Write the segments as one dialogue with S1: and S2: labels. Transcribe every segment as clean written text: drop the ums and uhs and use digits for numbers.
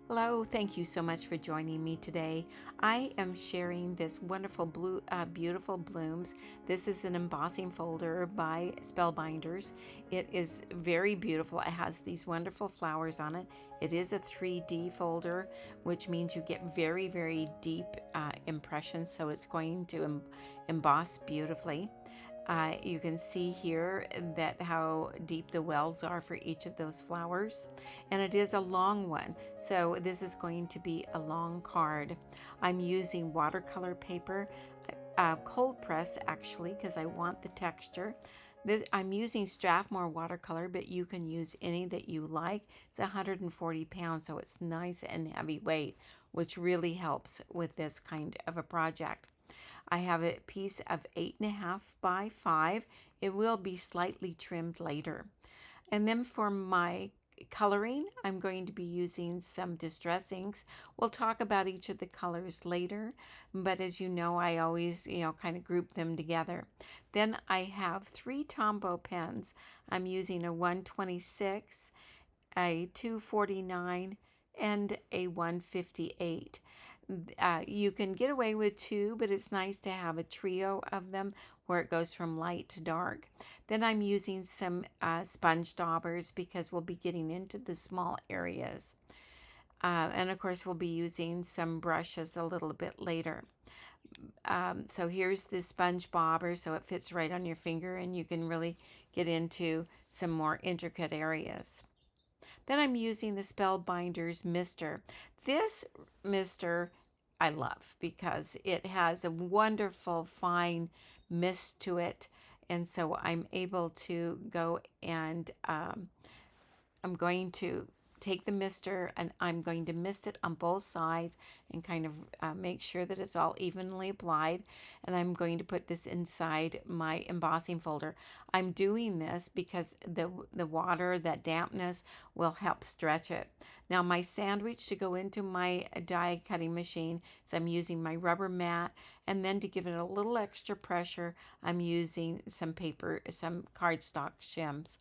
S1: Hello, thank you so much for joining me today. I am sharing this wonderful beautiful blooms. This is an embossing folder by Spellbinders. It is very beautiful. It has these wonderful flowers on it. It is a 3D folder, which means you get very, very deep impressions. So it's going to emboss beautifully. You can see here that how deep the wells are for each of those flowers, and it is a long one, so this is going to be a long card. I'm using watercolor paper, cold press actually, because I want the texture. I'm using Strathmore watercolor, but you can use any that you like. It's 140 pounds, so it's nice and heavyweight, which really helps with this kind of a project. I have a piece of 8.5 by 5. It will be slightly trimmed later. And then for my coloring, I'm going to be using some Distress inks. We'll talk about each of the colors later, but as you know, I always, kind of group them together. Then I have 3 Tombow pens. I'm using a 126, a 249, and a 158. You can get away with 2, but it's nice to have a trio of them where it goes from light to dark. Then I'm using some sponge daubers because we'll be getting into the small areas. And of course, we'll be using some brushes a little bit later. So here's the sponge bobber, so it fits right on your finger and you can really get into some more intricate areas. Then I'm using the Spellbinders Mister. This Mister I love because it has a wonderful fine mist to it. And so I'm able to go and I'm going to take the mister and I'm going to mist it on both sides and kind of make sure that it's all evenly applied. And I'm going to put this inside my embossing folder. I'm doing this because the water, that dampness, will help stretch it. Now my sandwich to go into my die cutting machine, so I'm using my rubber mat, and then to give it a little extra pressure, I'm using some paper, some cardstock shims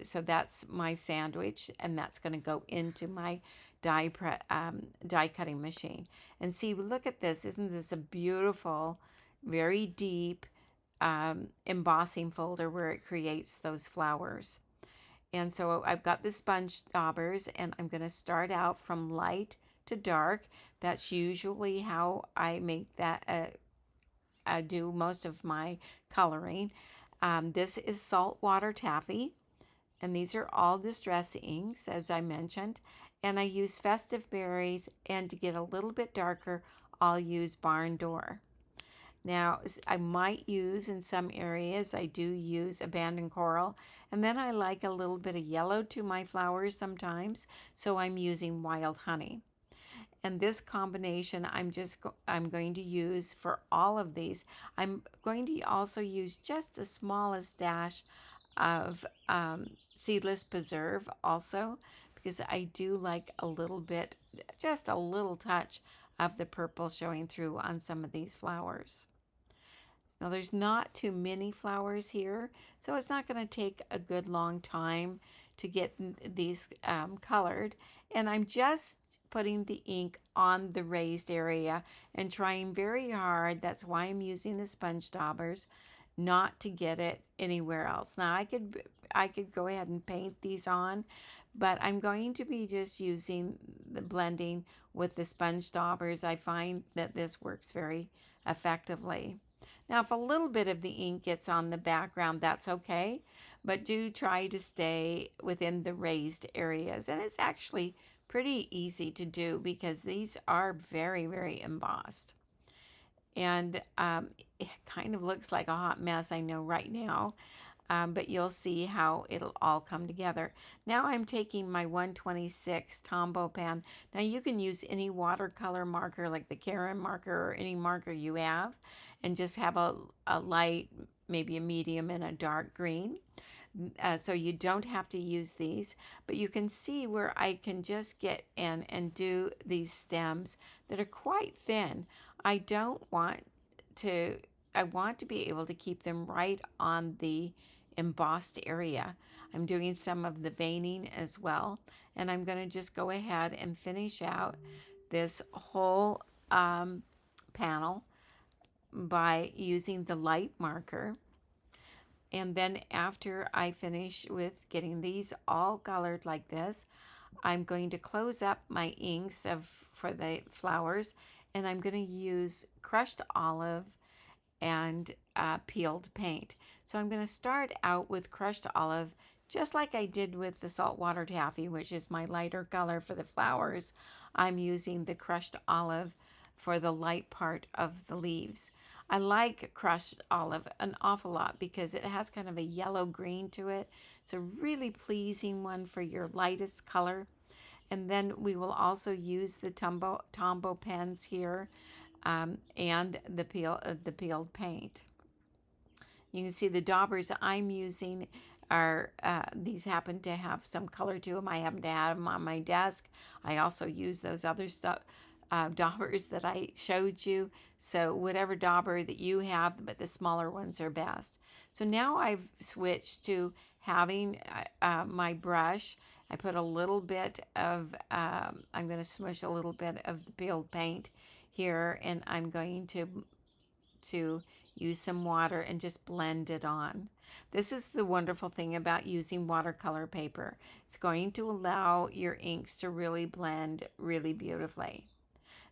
S1: so that's my sandwich, and that's going to go into my die cutting machine. And see, look at this. Isn't this a beautiful, very deep embossing folder where it creates those flowers? And so I've got the sponge daubers, and I'm going to start out from light to dark. That's usually how I make that do most of my coloring. This is saltwater taffy, and these are all Distress inks, as I mentioned. And I use Festive Berries, and to get a little bit darker, I'll use Barn Door. Now, I might use in some areas, I do use Abandoned Coral, and then I like a little bit of yellow to my flowers sometimes, so I'm using Wild Honey. And this combination I'm going to use for all of these. I'm going to also use just the smallest dash of Seedless Preserve also, because I do like a little bit, just a little touch of the purple showing through on some of these flowers. Now there's not too many flowers here, so it's not going to take a good long time to get these colored. And I'm just putting the ink on the raised area and trying very hard. That's why I'm using the sponge daubers, not to get it anywhere else. Now I could go ahead and paint these on, but I'm going to be just using the blending with the sponge daubers. I find that this works very effectively. Now, if a little bit of the ink gets on the background, that's okay, but do try to stay within the raised areas. And it's actually pretty easy to do because these are very, very embossed. And it kind of looks like a hot mess, I know right now, but you'll see how it'll all come together. Now I'm taking my 126 Tombow pen. Now you can use any watercolor marker like the Karen marker or any marker you have, and just have a light, maybe a medium, and a dark green. So you don't have to use these, but you can see where I can just get in and do these stems that are quite thin. I don't want to, I want to be able to keep them right on the embossed area. I'm doing some of the veining as well, and I'm going to just go ahead and finish out this whole panel by using the light marker. And then after I finish with getting these all colored like this, I'm going to close up my inks for the flowers, and I'm going to use crushed olive and peeled paint. So I'm going to start out with crushed olive, just like I did with the saltwater taffy, which is my lighter color for the flowers. I'm using the crushed olive for the light part of the leaves. I like crushed olive an awful lot because it has kind of a yellow green to it. It's a really pleasing one for your lightest color. And then we will also use the Tombow pens here, and the peeled paint. You can see the daubers I'm using are, these happen to have some color to them. I happen to have them on my desk. I also use those other stuff, daubers that I showed you. So whatever dauber that you have, but the smaller ones are best. So now I've switched to having my brush. I put a little bit of, I'm going to smush a little bit of the peeled paint here, and I'm going to use some water and just blend it on. This is the wonderful thing about using watercolor paper. It's going to allow your inks to really blend really beautifully.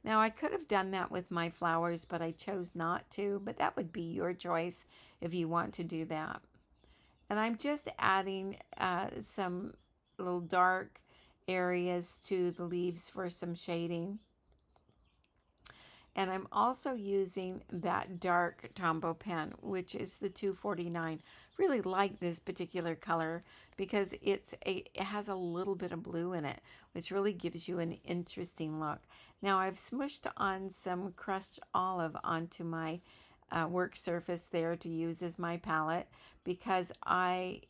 S1: Now, I could have done that with my flowers, but I chose not to, but that would be your choice if you want to do that. And I'm just adding some little dark areas to the leaves for some shading. And I'm also using that dark Tombow pen, which is the 249. Really like this particular color because it has a little bit of blue in it, which really gives you an interesting look. Now I've smushed on some crushed olive onto my work surface there to use as my palette because I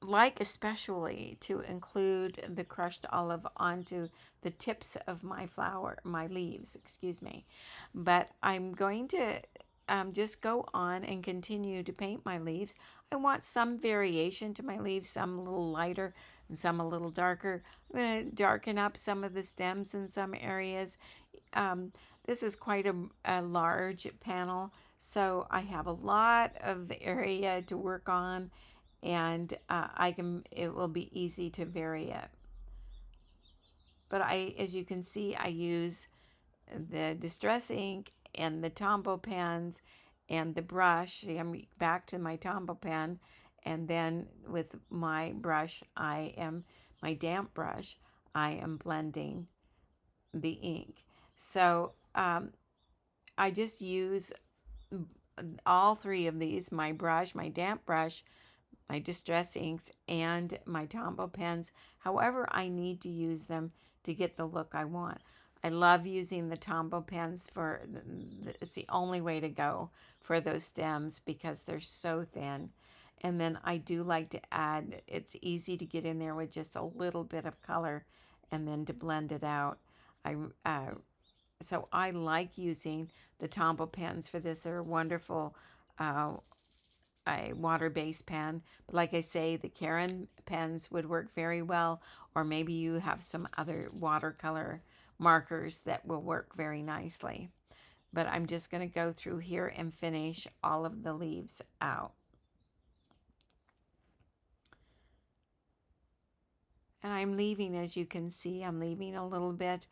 S1: like especially to include the crushed olive onto the tips of my leaves, excuse me. But I'm going to just go on and continue to paint my leaves. I want some variation to my leaves, some a little lighter and some a little darker. I'm going to darken up some of the stems in some areas. This is quite a large panel, so I have a lot of area to work on, and it will be easy to vary it. But as you can see, I use the Distress ink and the Tombow pens and the brush. See, I'm back to my Tombow pen, and then with my brush, my damp brush, I am blending the ink. So I just use all three of these, my brush, my damp brush, my Distress inks, and my Tombow pens, however I need to use them to get the look I want. I love using the Tombow pens it's the only way to go for those stems because they're so thin. And then I do like to add, it's easy to get in there with just a little bit of color and then to blend it out. So I like using the Tombow pens for this. They're wonderful a water-based pen. But like I say, the Caron pens would work very well, or maybe you have some other watercolor markers that will work very nicely. But I'm just going to go through here and finish all of the leaves out. And I'm leaving, as you can see, I'm leaving a little bit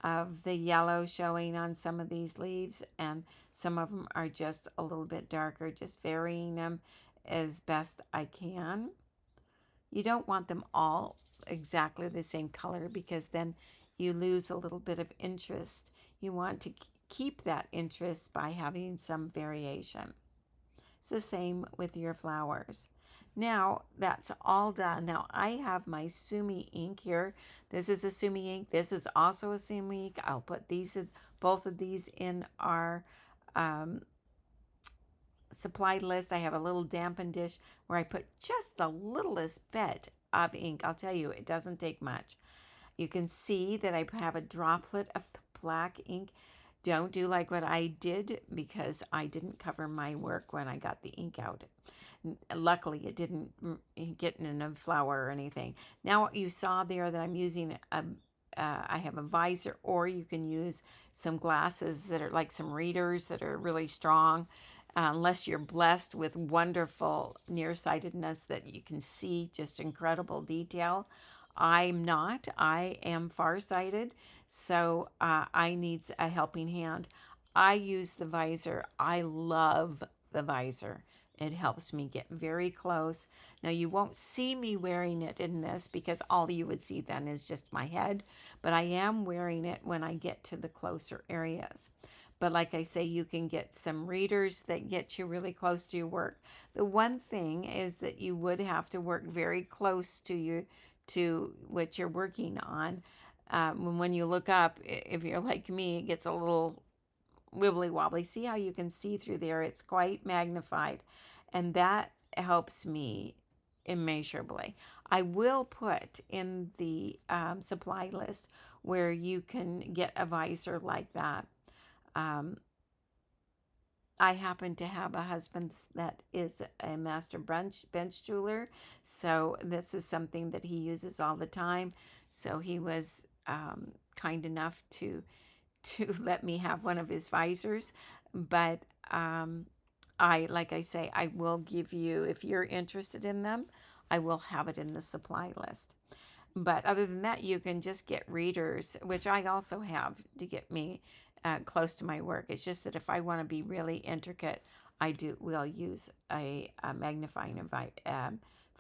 S1: of the yellow showing on some of these leaves, and some of them are just a little bit darker, just varying them as best I can. You don't want them all exactly the same color because then you lose a little bit of interest. You want to keep that interest by having some variation. It's the same with your flowers. Now that's all done. Now I have my Sumi ink here. This is a Sumi ink. This is also a Sumi ink. I'll put both of these in our supply list. I have a little dampen dish where I put just the littlest bit of ink. I'll tell you, it doesn't take much. You can see that I have a droplet of the black ink. Don't do like what I did, because I didn't cover my work when I got the ink out. Luckily, it didn't get in a flower or anything. Now you saw there that I'm using I have a visor, or you can use some glasses that are like some readers that are really strong. Unless you're blessed with wonderful nearsightedness that you can see just incredible detail. I'm not. I am farsighted, so I need a helping hand. I use the visor. I love the visor. It helps me get very close. Now, you won't see me wearing it in this, because all you would see then is just my head, but I am wearing it when I get to the closer areas. But like I say, you can get some readers that get you really close to your work. The one thing is that you would have to work very close to what you're working on. When you look up, if you're like me, it gets a little wibbly wobbly. See how you can see through there? It's quite magnified, and that helps me immeasurably. I will put in the supply list where you can get a visor like that. Um, I happen to have a husband that is a master bench jeweler, so this is something that he uses all the time. So he was kind enough to let me have one of his visors. But like I say, I will give you, if you're interested in them, I will have it in the supply list. But other than that, you can just get readers, which I also have to get me close to my work. It's just that if I want to be really intricate, will use a magnifying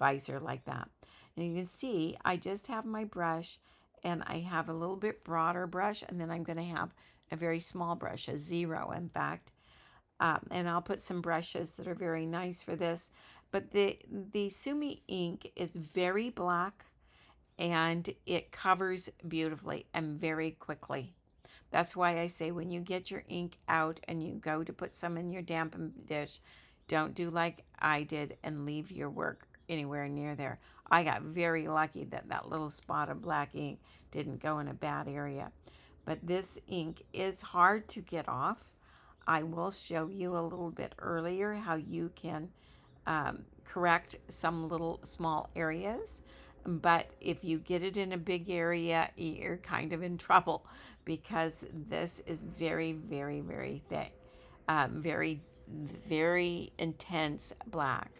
S1: visor like that. Now you can see I just have my brush, and I have a little bit broader brush, and then I'm going to have a very small brush, a 0 in fact. And I'll put some brushes that are very nice for this. But the Sumi ink is very black, and it covers beautifully and very quickly. That's why I say, when you get your ink out and you go to put some in your dampen dish, don't do like I did and leave your work anywhere near there. I got very lucky that that little spot of black ink didn't go in a bad area. But this ink is hard to get off. I will show you a little bit earlier how you can correct some little small areas. But if you get it in a big area, you're kind of in trouble, because this is very, very, very thick, very, very intense black.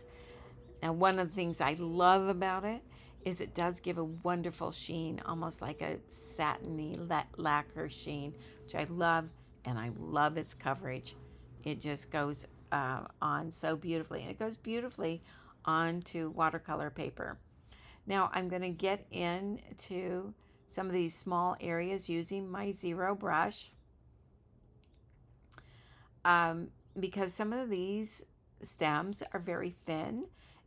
S1: Now, one of the things I love about it is it does give a wonderful sheen, almost like a satiny lacquer sheen, which I love, and I love its coverage. It just goes on so beautifully, and it goes beautifully onto watercolor paper. Now I'm going to get into some of these small areas using my 0 brush, because some of these stems are very thin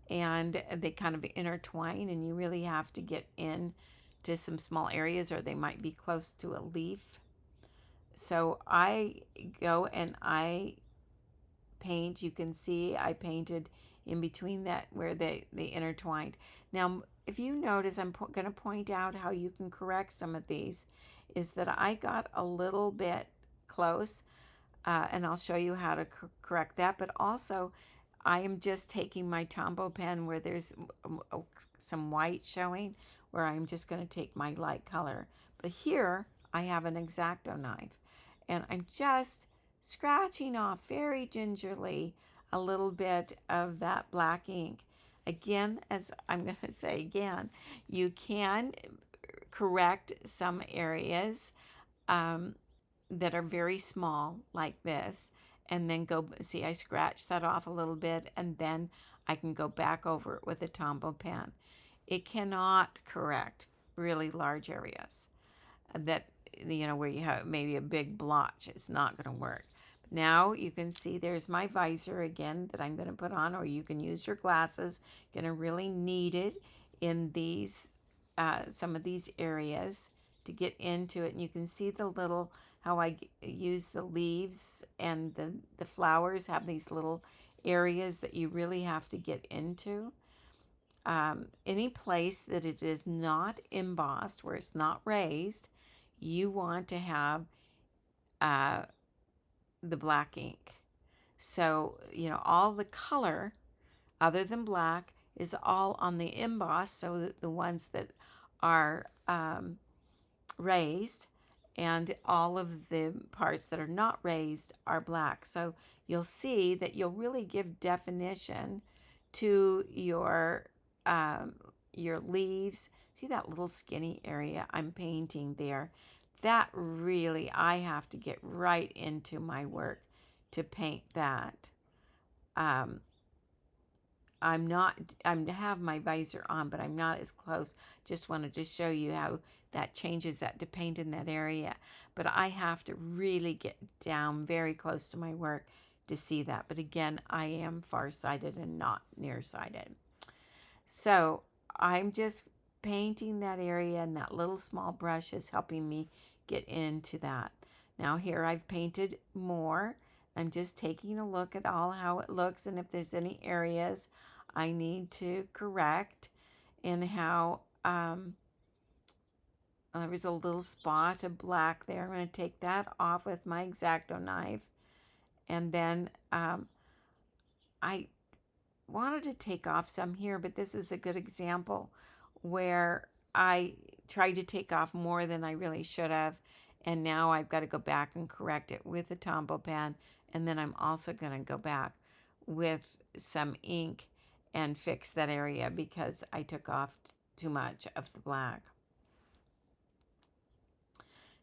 S1: and they kind of intertwine, and you really have to get in to some small areas, or they might be close to a leaf. So I go and I paint. You can see I painted in between that where they intertwined. Now, if you notice, I'm going to point out how you can correct some of these, is that I got a little bit close, and I'll show you how to correct that. But also, I am just taking my Tombow pen where there's some white showing, where I'm just going to take my light color. But here I have an X-Acto knife, and I'm just scratching off very gingerly a little bit of that black ink. Again, as I'm going to say again, you can correct some areas that are very small like this, and then go see, I scratched that off a little bit, and then I can go back over it with a Tombow pen. It cannot correct really large areas that, where you have maybe a big blotch. It's not going to work. Now you can see there's my visor again that I'm going to put on, or you can use your glasses. You're going to really need it in these some of these areas to get into it. And you can see the little, how I use the leaves, and the flowers have these little areas that you really have to get into. Any place that it is not embossed, where it's not raised, you want to have the black ink. So, all the color other than black is all on the emboss, so that the ones that are raised, and all of the parts that are not raised are black. So you'll see that you'll really give definition to um, your leaves. See that little skinny area I'm painting there? That really, I have to get right into my work to paint that. Um, I'm not, I have my visor on, but I'm not as close. Just wanted to show you how that changes that to paint in that area. But I have to really get down very close to my work to see that. But again, I am farsighted and not nearsighted. So I'm just painting that area, and that little small brush is helping me get into that. Now here I've painted more. I'm just taking a look at all how it looks, and if there's any areas I need to correct, and how there was a little spot of black there. I'm going to take that off with my X-Acto knife. And then I wanted to take off some here, but this is a good example where I tried to take off more than I really should have. And now I've got to go back and correct it with a Tombow pen. And then I'm also going to go back with some ink and fix that area because I took off too much of the black.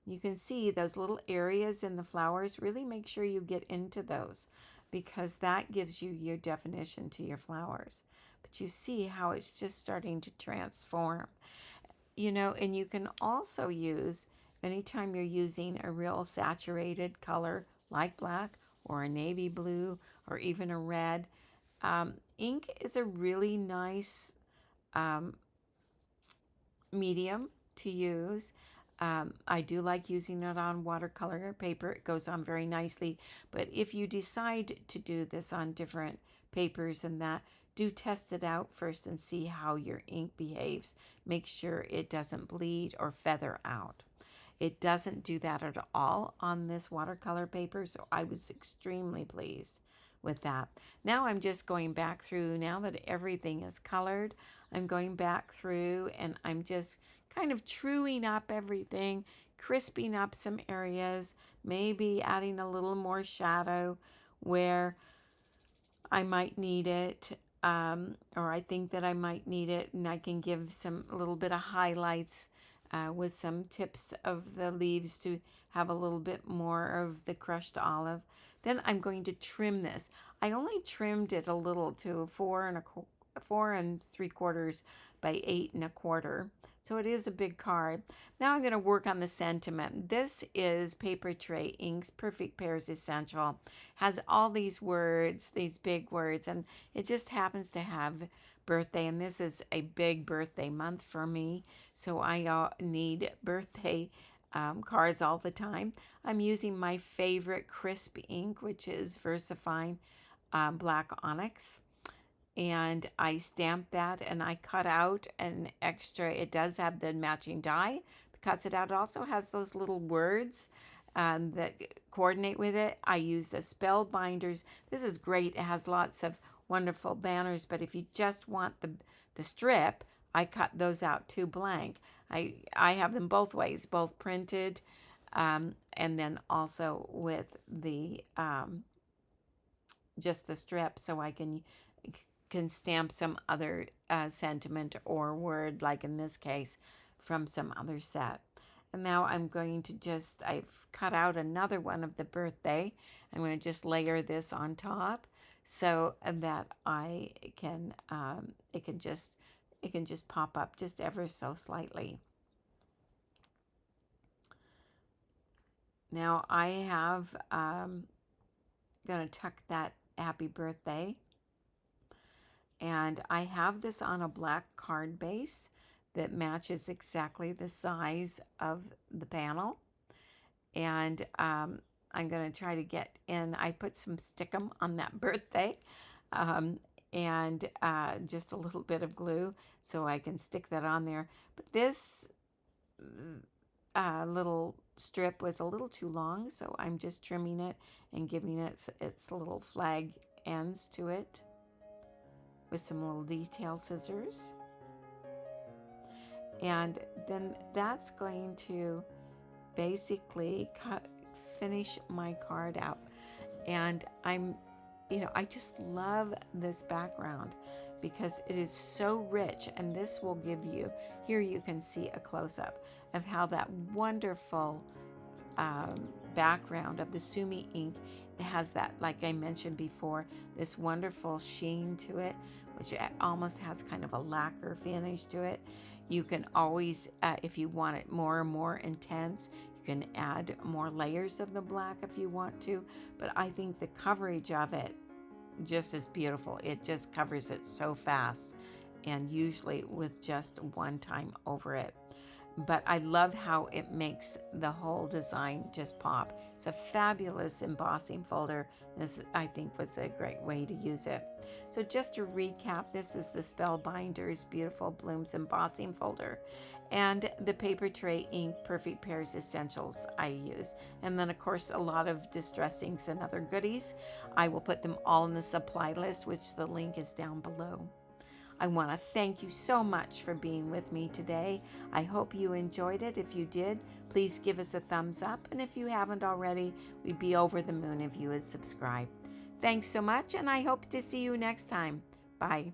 S1: You can see those little areas in the flowers. Really make sure you get into those, because that gives you your definition to your flowers. But you see how it's just starting to transform. And you can also use, anytime you're using a real saturated color like black or a navy blue or even a red, ink is a really nice medium to use. I do like using it on watercolor paper. It goes on very nicely. But if you decide to do this on different papers and that, do test it out first and see how your ink behaves. Make sure it doesn't bleed or feather out. It doesn't do that at all on this watercolor paper, so I was extremely pleased with that. Now I'm just going back through, now that everything is colored, I'm going back through and I'm just kind of truing up everything, crisping up some areas, maybe adding a little more shadow where I might need it, or I think that I might need it, and I can give a little bit of highlights with some tips of the leaves to have a little bit more of the crushed olive. Then I'm going to trim this. I only trimmed it a little to 4 3/4 by 8 1/4. So it is a big card. Now I'm going to work on the sentiment. This is Papertrey Inks Perfect Pairs Essential. Has all these words, these big words, and it just happens to have birthday, and this is a big birthday month for me, so I need birthday cards all the time. I'm using my favorite crisp ink, which is VersaFine Black Onyx, and I stamped that, and I cut out an extra. It does have the matching die that cuts it out. It also has those little words that coordinate with it. I used the Spellbinders. This is great. It has lots of wonderful banners, but if you just want the strip, I cut those out too blank. I have them both ways, both printed and then also with the just the strip, so I can stamp some other sentiment or word, like in this case, from some other set. And now I'm going to I've cut out another one of the birthday. I'm going to just layer this on top so that I can, it can just pop up just ever so slightly. Now I have, going to tuck that happy birthday. And I have this on a black card base that matches exactly the size of the panel. And I'm going to try to get in. I put some stickum on that birthday and just a little bit of glue so I can stick that on there. But this little strip was a little too long, so I'm just trimming it and giving it its little flag ends to it with some little detail scissors. And then that's going to basically finish my card out. And I just love this background because it is so rich, and this will give you, here you can see a close-up of how that wonderful background of the Sumi ink has that, like I mentioned before, this wonderful sheen to it, which almost has kind of a lacquer finish to it. You can always, if you want it more and more intense, you can add more layers of the black if you want to, but I think the coverage of it just is beautiful. It just covers it so fast, and usually with just one time over it. But I love how it makes the whole design just pop. It's a fabulous embossing folder. This, I think, was a great way to use it. So just to recap, this is the Spellbinders Beautiful Blooms embossing folder, and the Paper Tray Ink Perfect Pairs Essentials I use. And then, of course, a lot of distress inks and other goodies. I will put them all in the supply list, which the link is down below. I want to thank you so much for being with me today. I hope you enjoyed it. If you did, please give us a thumbs up. And if you haven't already, we'd be over the moon if you would subscribe. Thanks so much, and I hope to see you next time. Bye.